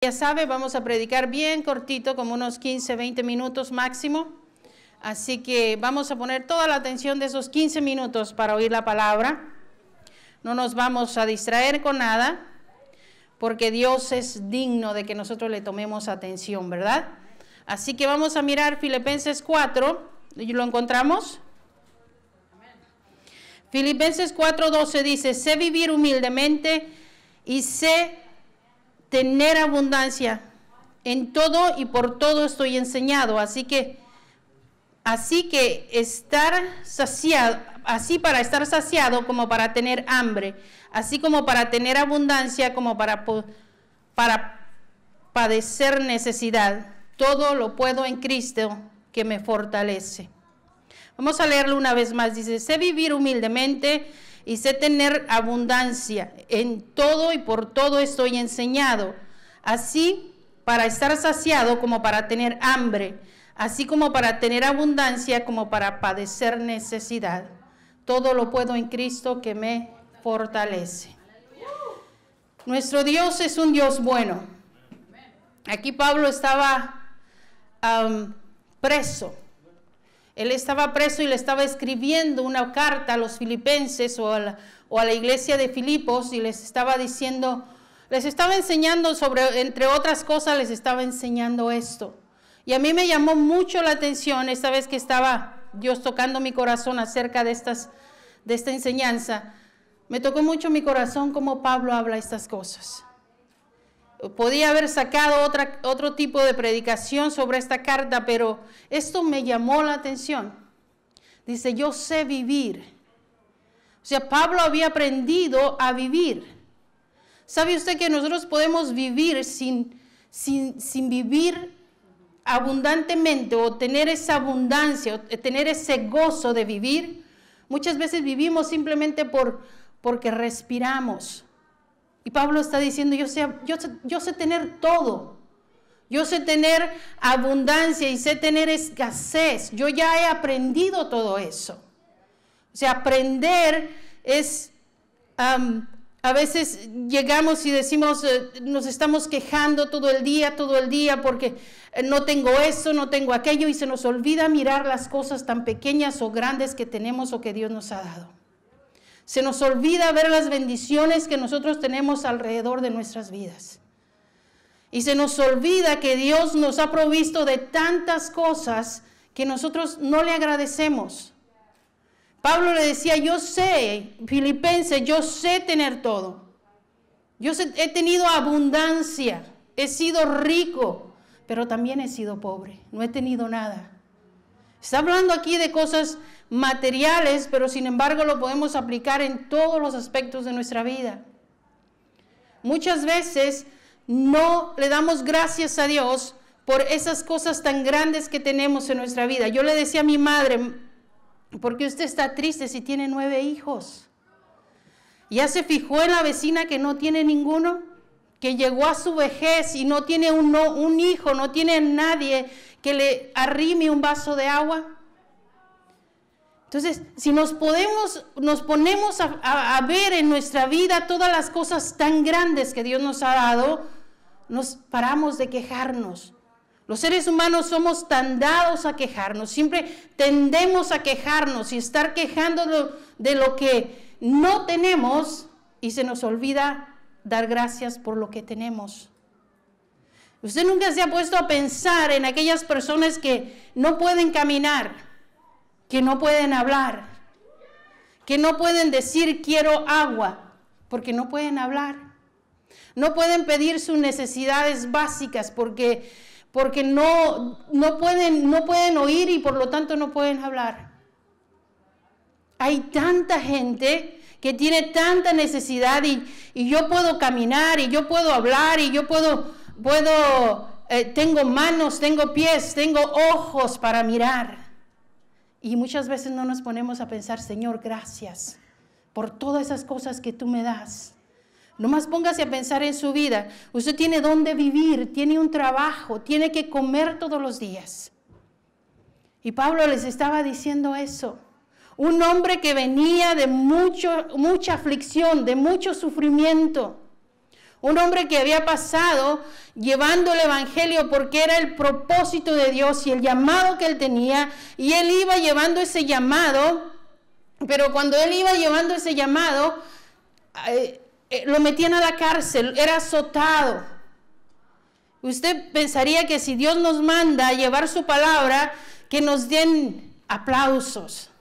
Ya sabe, vamos a predicar bien cortito, como unos 15, 20 minutos máximo. Así que vamos a poner toda la atención de esos 15 minutos para oír la palabra. No nos vamos a distraer con nada, porque Dios es digno de que nosotros le tomemos atención, ¿verdad? Así que vamos a mirar Filipenses 4. ¿Lo encontramos? Filipenses 4:12 dice: sé vivir humildemente y sé tener abundancia. En todo y por todo estoy enseñado. Así que estar saciado, así para estar saciado como para tener hambre, así como para tener abundancia, como para padecer necesidad. Todo lo puedo en Cristo que me fortalece. Vamos a leerlo una vez más. Dice: sé vivir humildemente y sé tener abundancia. En todo y por todo estoy enseñado. Así para estar saciado como para tener hambre, así como para tener abundancia, como para padecer necesidad. Todo lo puedo en Cristo que me fortalece. Nuestro Dios es un Dios bueno. Aquí Pablo estaba preso. Él estaba preso y le estaba escribiendo una carta a los filipenses o a la iglesia de Filipos, y les estaba diciendo, les estaba enseñando sobre, entre otras cosas, les estaba enseñando esto. Y a mí me llamó mucho la atención esta vez que estaba Dios tocando mi corazón acerca de esta enseñanza. Me tocó mucho mi corazón cómo Pablo habla estas cosas. Podía haber sacado otro tipo de predicación sobre esta carta, pero esto me llamó la atención. Dice: yo sé vivir. O sea, Pablo había aprendido a vivir. ¿Sabe usted que nosotros podemos vivir sin vivir abundantemente, o tener esa abundancia, o tener ese gozo de vivir? Muchas veces vivimos simplemente porque respiramos. Y Pablo está diciendo: yo sé tener todo. Yo sé tener abundancia y sé tener escasez. Yo ya he aprendido todo eso. O sea, aprender es... a veces llegamos y decimos, nos estamos quejando todo el día porque no tengo eso, no tengo aquello, y se nos olvida mirar las cosas tan pequeñas o grandes que tenemos o que Dios nos ha dado. Se nos olvida ver las bendiciones que nosotros tenemos alrededor de nuestras vidas. Y se nos olvida que Dios nos ha provisto de tantas cosas que nosotros no le agradecemos. Pablo le decía: yo sé, Filipenses, yo sé tener todo. He tenido abundancia, he sido rico, pero también he sido pobre, no he tenido nada. Está hablando aquí de cosas materiales, pero sin embargo lo podemos aplicar en todos los aspectos de nuestra vida. Muchas veces no le damos gracias a Dios por esas cosas tan grandes que tenemos en nuestra vida. Yo le decía a mi madre: ¿por qué usted está triste si tiene 9 hijos? ¿Ya se fijó en la vecina que no tiene ninguno? Que llegó a su vejez y no tiene un hijo, no tiene nadie que le arrime un vaso de agua. Entonces, si nos ponemos a ver en nuestra vida todas las cosas tan grandes que Dios nos ha dado, nos paramos de quejarnos. Los seres humanos somos tan dados a quejarnos, siempre tendemos a quejarnos y estar quejando de lo que no tenemos, y se nos olvida dar gracias por lo que tenemos. Usted nunca se ha puesto a pensar en aquellas personas que no pueden caminar, que no pueden hablar, que no pueden decir quiero agua, porque no pueden hablar. No pueden pedir sus necesidades básicas porque no pueden oír y por lo tanto no pueden hablar. Hay tanta gente que tiene tanta necesidad y yo puedo caminar y yo puedo hablar y yo tengo manos, tengo pies, tengo ojos para mirar. Y muchas veces no nos ponemos a pensar: Señor, gracias por todas esas cosas que tú me das. Nomás póngase a pensar en su vida. Usted tiene dónde vivir, tiene un trabajo, tiene que comer todos los días. Y Pablo les estaba diciendo eso. Un hombre que venía de mucha aflicción, de mucho sufrimiento. Un hombre que había pasado llevando el evangelio porque era el propósito de Dios y el llamado que él tenía. Y él iba llevando ese llamado, pero cuando él iba llevando ese llamado, lo metían a la cárcel, era azotado. Usted pensaría que si Dios nos manda a llevar su palabra, que nos den aplausos.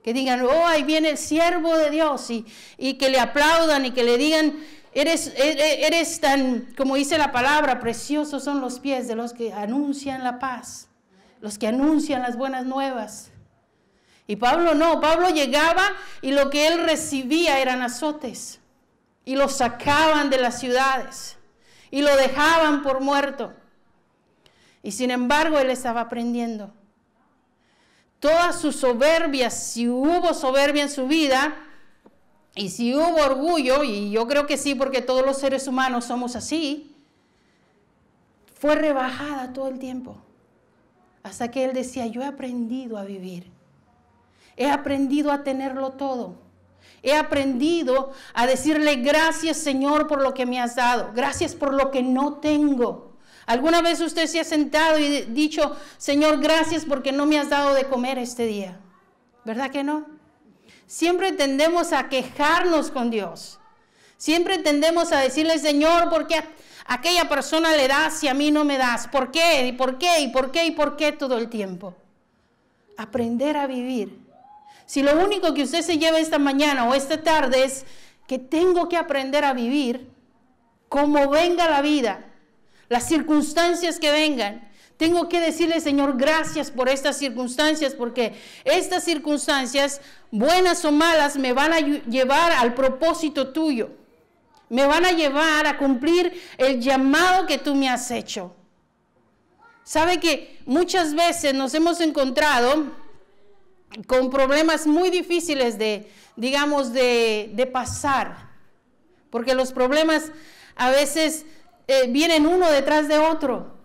Que digan, oh, ahí viene el siervo de Dios, y que le aplaudan y que le digan, eres tan, como dice la palabra, preciosos son los pies de los que anuncian la paz, los que anuncian las buenas nuevas. Y Pablo no, Pablo llegaba y lo que él recibía eran azotes, y lo sacaban de las ciudades, y lo dejaban por muerto. Y sin embargo, él estaba aprendiendo. Toda su soberbia, si hubo soberbia en su vida, y si hubo orgullo, y yo creo que sí, porque todos los seres humanos somos así, fue rebajada todo el tiempo. Hasta que él decía, yo he aprendido a vivir. He aprendido a tenerlo todo. He aprendido a decirle gracias, Señor, por lo que me has dado. Gracias por lo que no tengo. ¿Alguna vez usted se ha sentado y dicho, Señor, gracias porque no me has dado de comer este día? ¿Verdad que no? Siempre tendemos a quejarnos con Dios. Siempre tendemos a decirle, Señor, ¿por qué a aquella persona le das y a mí no me das? ¿Por qué? ¿Y por qué? ¿Y por qué? ¿Y por qué todo el tiempo? Aprender a vivir. Si lo único que usted se lleva esta mañana o esta tarde es que tengo que aprender a vivir como venga la vida, las circunstancias que vengan, tengo que decirle, Señor, gracias por estas circunstancias, porque estas circunstancias, buenas o malas, me van a llevar al propósito tuyo. Me van a llevar a cumplir el llamado que tú me has hecho. ¿Sabe que muchas veces nos hemos encontrado con problemas muy difíciles de pasar? Porque los problemas a veces vienen uno detrás de otro.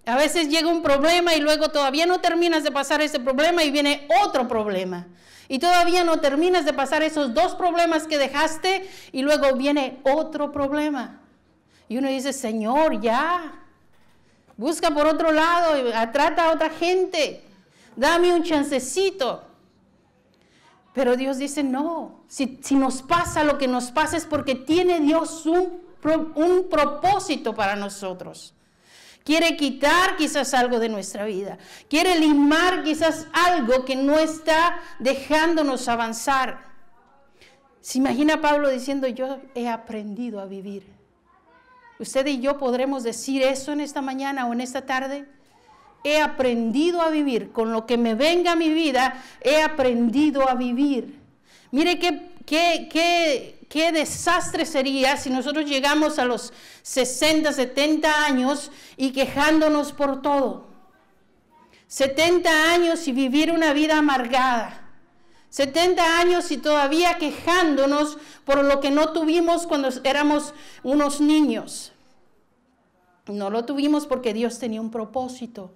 A veces llega un problema y luego todavía no terminas de pasar ese problema y viene otro problema. Y todavía no terminas de pasar esos dos problemas que dejaste y luego viene otro problema. Y uno dice, Señor, ya, busca por otro lado, trata a otra gente, dame un chancecito. Pero Dios dice, no, si nos pasa lo que nos pasa es porque tiene Dios un propósito para nosotros. Quiere quitar quizás algo de nuestra vida. Quiere limar quizás algo que no está dejándonos avanzar. ¿Se imagina Pablo diciendo, yo he aprendido a vivir? ¿Usted y yo podremos decir eso en esta mañana o en esta tarde? He aprendido a vivir. Con lo que me venga a mi vida, he aprendido a vivir. Mire qué desastre sería si nosotros llegamos a los 60, 70 años y quejándonos por todo. 70 años y vivir una vida amargada. 70 años y todavía quejándonos por lo que no tuvimos cuando éramos unos niños. No lo tuvimos porque Dios tenía un propósito.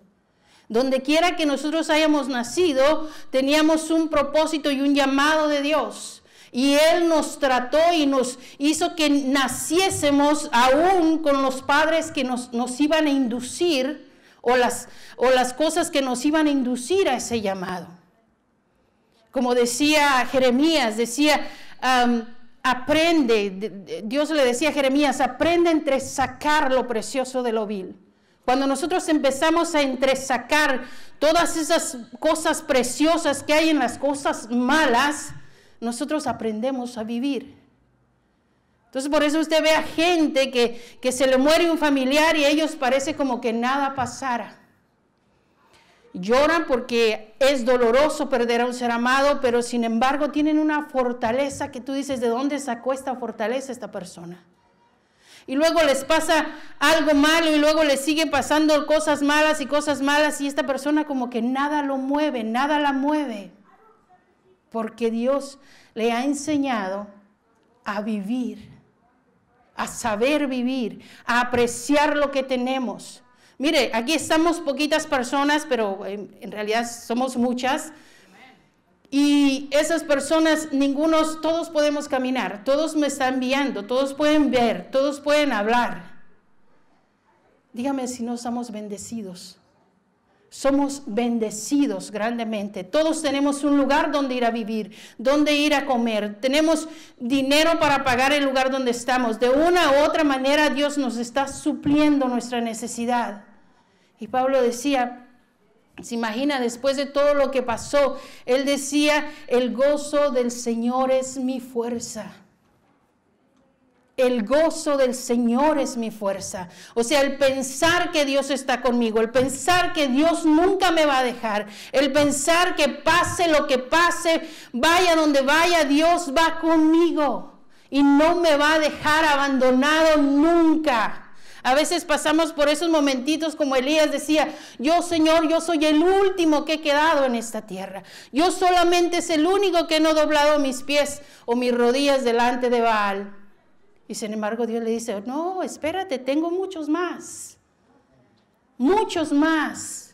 Donde quiera que nosotros hayamos nacido, teníamos un propósito y un llamado de Dios. Y Él nos trató y nos hizo que naciésemos aún con los padres que nos iban a inducir o las cosas que nos iban a inducir a ese llamado. Como decía Jeremías, aprende, Dios le decía a Jeremías, aprende a entresacar lo precioso de lo vil. Cuando nosotros empezamos a entresacar todas esas cosas preciosas que hay en las cosas malas, nosotros aprendemos a vivir. Entonces por eso usted ve a gente que se le muere un familiar y ellos parece como que nada pasara. Lloran porque es doloroso perder a un ser amado, pero sin embargo tienen una fortaleza que tú dices, ¿de dónde sacó esta fortaleza esta persona? Y luego les pasa algo malo y luego les sigue pasando cosas malas y esta persona como que nada lo mueve, nada la mueve. Porque Dios le ha enseñado a vivir, a saber vivir, a apreciar lo que tenemos. Mire, aquí estamos poquitas personas, pero en realidad somos muchas. Y esas personas, todos podemos caminar, todos me están viendo, todos pueden ver, todos pueden hablar. Dígame si no somos bendecidos. Somos bendecidos grandemente. Todos tenemos un lugar donde ir a vivir, donde ir a comer. Tenemos dinero para pagar el lugar donde estamos. De una u otra manera Dios nos está supliendo nuestra necesidad. Y Pablo decía, se imagina después de todo lo que pasó, él decía, el gozo del Señor es mi fuerza. El gozo del Señor es mi fuerza. O sea, el pensar que Dios está conmigo, el pensar que Dios nunca me va a dejar, el pensar que pase lo que pase, vaya donde vaya, Dios va conmigo y no me va a dejar abandonado nunca. A veces pasamos por esos momentitos como Elías decía, yo Señor, yo soy el último que he quedado en esta tierra. Yo solamente es el único que no he doblado mis pies o mis rodillas delante de Baal. Y sin embargo Dios le dice, no, espérate, tengo muchos más. Muchos más.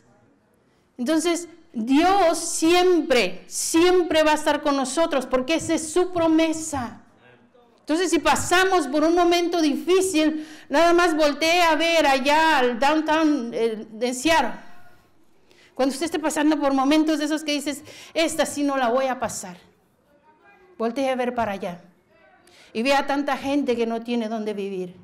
Entonces, Dios siempre va a estar con nosotros porque esa es su promesa. Entonces, si pasamos por un momento difícil, nada más voltee a ver allá al downtown de Seattle. Cuando usted esté pasando por momentos de esos que dices, esta sí no la voy a pasar. Voltee a ver para allá. Y ve a tanta gente que no tiene dónde vivir.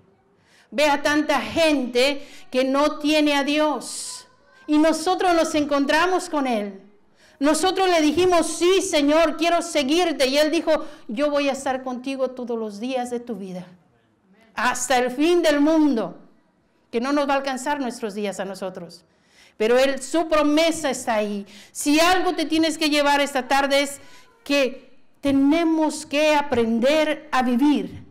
Ve a tanta gente que no tiene a Dios. Y nosotros nos encontramos con Él. Nosotros le dijimos, sí, Señor, quiero seguirte. Y Él dijo, yo voy a estar contigo todos los días de tu vida. Hasta el fin del mundo. Que no nos va a alcanzar nuestros días a nosotros. Pero su promesa está ahí. Si algo te tienes que llevar esta tarde es que tenemos que aprender a vivir.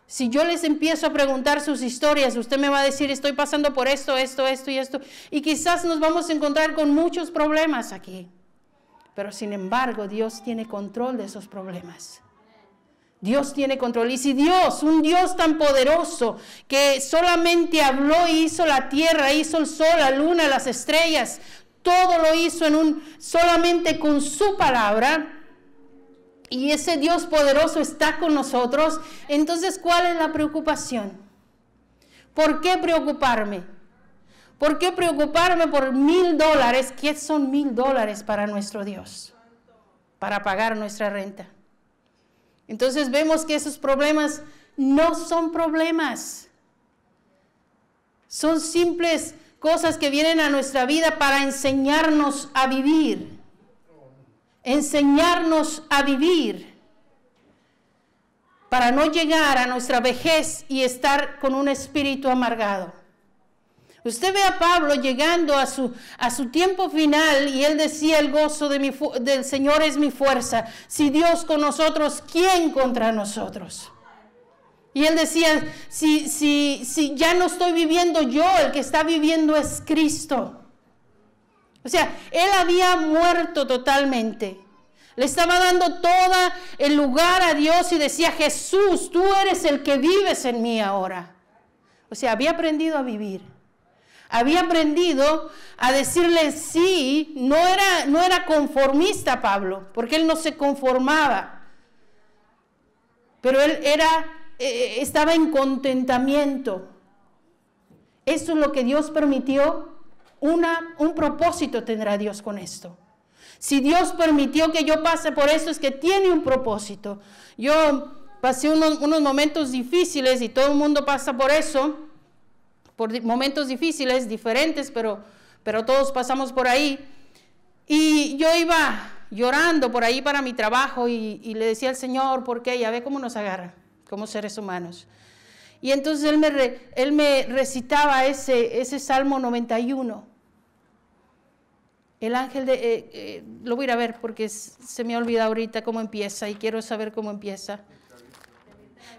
Si yo les empiezo a preguntar sus historias, usted me va a decir, estoy pasando por esto y esto. Y quizás nos vamos a encontrar con muchos problemas aquí. Pero sin embargo, Dios tiene control de esos problemas. Dios tiene control. Y si Dios, un Dios tan poderoso, que solamente habló y hizo la tierra, hizo el sol, la luna, las estrellas, todo lo hizo solamente con su palabra, y ese Dios poderoso está con nosotros, entonces, ¿cuál es la preocupación? ¿Por qué preocuparme? ¿Por qué preocuparme por $1,000? ¿Qué son $1,000 para nuestro Dios? Para pagar nuestra renta. Entonces vemos que esos problemas no son problemas. Son simples cosas que vienen a nuestra vida para enseñarnos a vivir. Enseñarnos a vivir para no llegar a nuestra vejez y estar con un espíritu amargado. Usted ve a Pablo llegando a su tiempo final y él decía, el gozo del Señor es mi fuerza. Si Dios con nosotros, ¿quién contra nosotros? Y él decía, si ya no estoy viviendo yo, el que está viviendo es Cristo. O sea, él había muerto totalmente. Le estaba dando todo el lugar a Dios y decía, Jesús, tú eres el que vives en mí ahora. O sea, había aprendido a vivir. Había aprendido a decirle sí. No era conformista Pablo, porque él no se conformaba. Pero él estaba en contentamiento. Eso es lo que Dios permitió. Un propósito tendrá Dios con esto. Si Dios permitió que yo pase por esto, es que tiene un propósito. Yo pasé unos momentos difíciles y todo el mundo pasa por eso, por momentos difíciles, diferentes, pero todos pasamos por ahí. Y yo iba llorando por ahí para mi trabajo y le decía al Señor, ¿por qué? Ya ve cómo nos agarra como seres humanos. Y entonces él me recitaba ese Salmo 91. El ángel lo voy a ir a ver porque se me ha olvidado ahorita cómo empieza y quiero saber cómo empieza.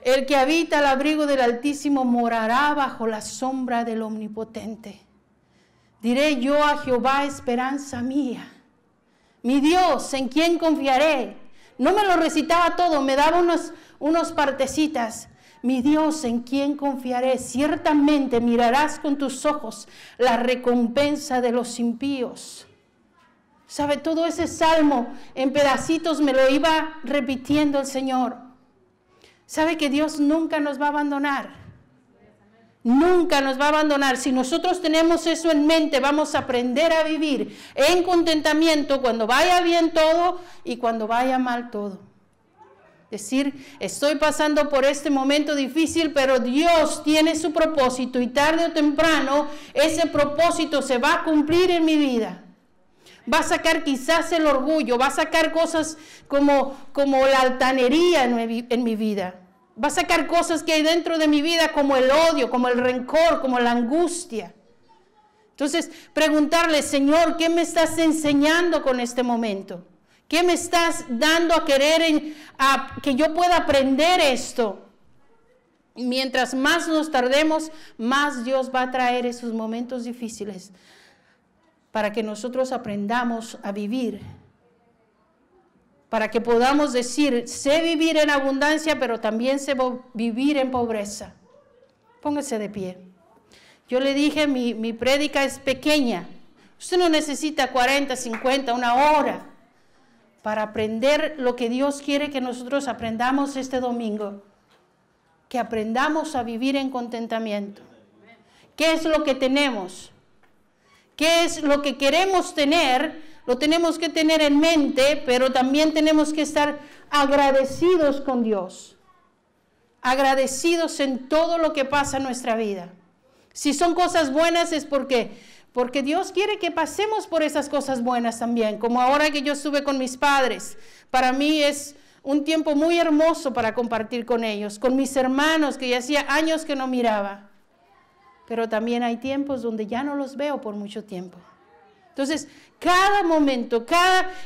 El que habita al abrigo del Altísimo morará bajo la sombra del Omnipotente. Diré yo a Jehová, esperanza mía, mi Dios, en quien confiaré. No me lo recitaba todo, me daba unos partecitas. Mi Dios, en quien confiaré. Ciertamente mirarás con tus ojos la recompensa de los impíos. ¿Sabe? Todo ese salmo en pedacitos me lo iba repitiendo el Señor. ¿Sabe que Dios nunca nos va a abandonar? Nunca nos va a abandonar. Si nosotros tenemos eso en mente, vamos a aprender a vivir en contentamiento cuando vaya bien todo y cuando vaya mal todo. Decir, estoy pasando por este momento difícil, pero Dios tiene su propósito y tarde o temprano ese propósito se va a cumplir en mi vida. Va a sacar quizás el orgullo, va a sacar cosas como la altanería en mi vida. Va a sacar cosas que hay dentro de mi vida como el odio, como el rencor, como la angustia. Entonces, preguntarle, Señor, ¿qué me estás enseñando con este momento? ¿Qué me estás dando a querer que yo pueda aprender esto? Mientras más nos tardemos, más Dios va a traer esos momentos difíciles para que nosotros aprendamos a vivir. Para que podamos decir, sé vivir en abundancia, pero también sé vivir en pobreza. Póngase de pie. Yo le dije, mi prédica es pequeña. Usted no necesita 40, 50, una hora para aprender lo que Dios quiere que nosotros aprendamos este domingo. Que aprendamos a vivir en contentamiento. ¿Qué es lo que tenemos? ¿Qué es lo que queremos tener? Lo tenemos que tener en mente, pero también tenemos que estar agradecidos con Dios. Agradecidos en todo lo que pasa en nuestra vida. Si son cosas buenas es porque Dios quiere que pasemos por esas cosas buenas también. Como ahora que yo estuve con mis padres. Para mí es un tiempo muy hermoso para compartir con ellos. Con mis hermanos que ya hacía años que no miraba. Pero también hay tiempos donde ya no los veo por mucho tiempo. Entonces, cada momento,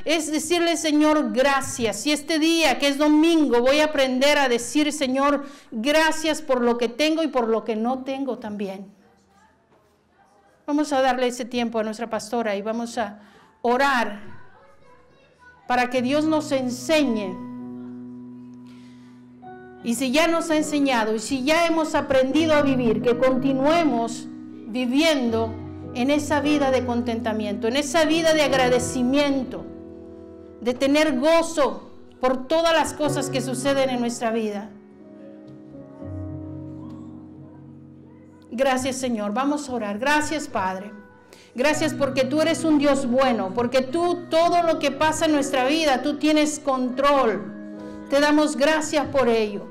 es decirle, Señor, gracias. Y este día, que es domingo, voy a aprender a decir, Señor, gracias por lo que tengo y por lo que no tengo también. Vamos a darle ese tiempo a nuestra pastora y vamos a orar para que Dios nos enseñe. Y si ya nos ha enseñado y si ya hemos aprendido a vivir, que continuemos viviendo en esa vida de contentamiento, en esa vida de agradecimiento, de tener gozo por todas las cosas que suceden en nuestra vida. Gracias, Señor. Vamos a orar. Gracias, Padre. Gracias porque tú eres un Dios bueno, porque tú todo lo que pasa en nuestra vida, tú tienes control. Te damos gracias por ello.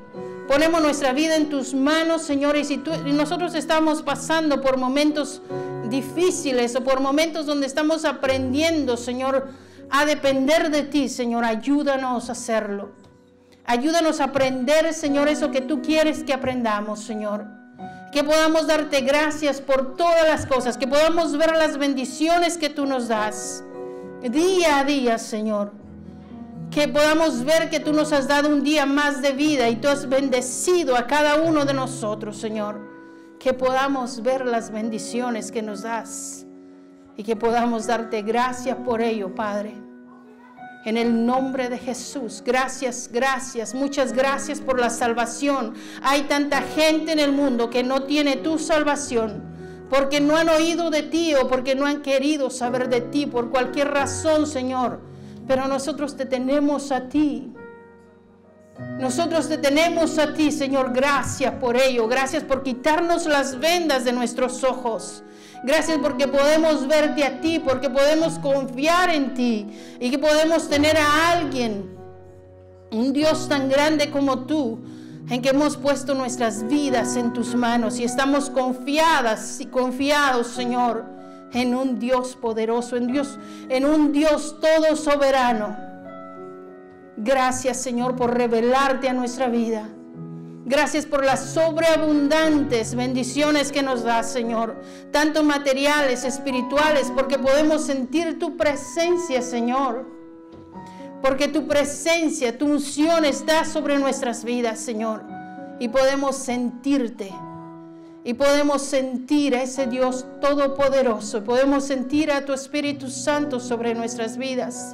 Ponemos nuestra vida en tus manos, Señor, y si nosotros estamos pasando por momentos difíciles o por momentos donde estamos aprendiendo, Señor, a depender de ti, Señor, ayúdanos a hacerlo. Ayúdanos a aprender, Señor, eso que tú quieres que aprendamos, Señor. Que podamos darte gracias por todas las cosas, que podamos ver las bendiciones que tú nos das día a día, Señor. Que podamos ver que tú nos has dado un día más de vida y tú has bendecido a cada uno de nosotros, Señor. Que podamos ver las bendiciones que nos das y que podamos darte gracias por ello, Padre. En el nombre de Jesús, gracias, gracias, muchas gracias por la salvación. Hay tanta gente en el mundo que no tiene tu salvación porque no han oído de ti o porque no han querido saber de ti por cualquier razón, Señor. Pero nosotros te tenemos a ti. Nosotros te tenemos a ti, Señor. Gracias por ello. Gracias por quitarnos las vendas de nuestros ojos. Gracias porque podemos verte a ti, porque podemos confiar en ti y que podemos tener a alguien, un Dios tan grande como tú, en que hemos puesto nuestras vidas en tus manos y estamos confiadas y confiados, Señor, en un Dios poderoso, en un Dios todo soberano. Gracias, Señor, por revelarte a nuestra vida. Gracias por las sobreabundantes bendiciones que nos das, Señor, tanto materiales, espirituales, porque podemos sentir tu presencia, Señor. Porque tu presencia, tu unción está sobre nuestras vidas, Señor. Y podemos sentirte. Y podemos sentir a ese Dios todopoderoso. Podemos sentir a tu Espíritu Santo sobre nuestras vidas.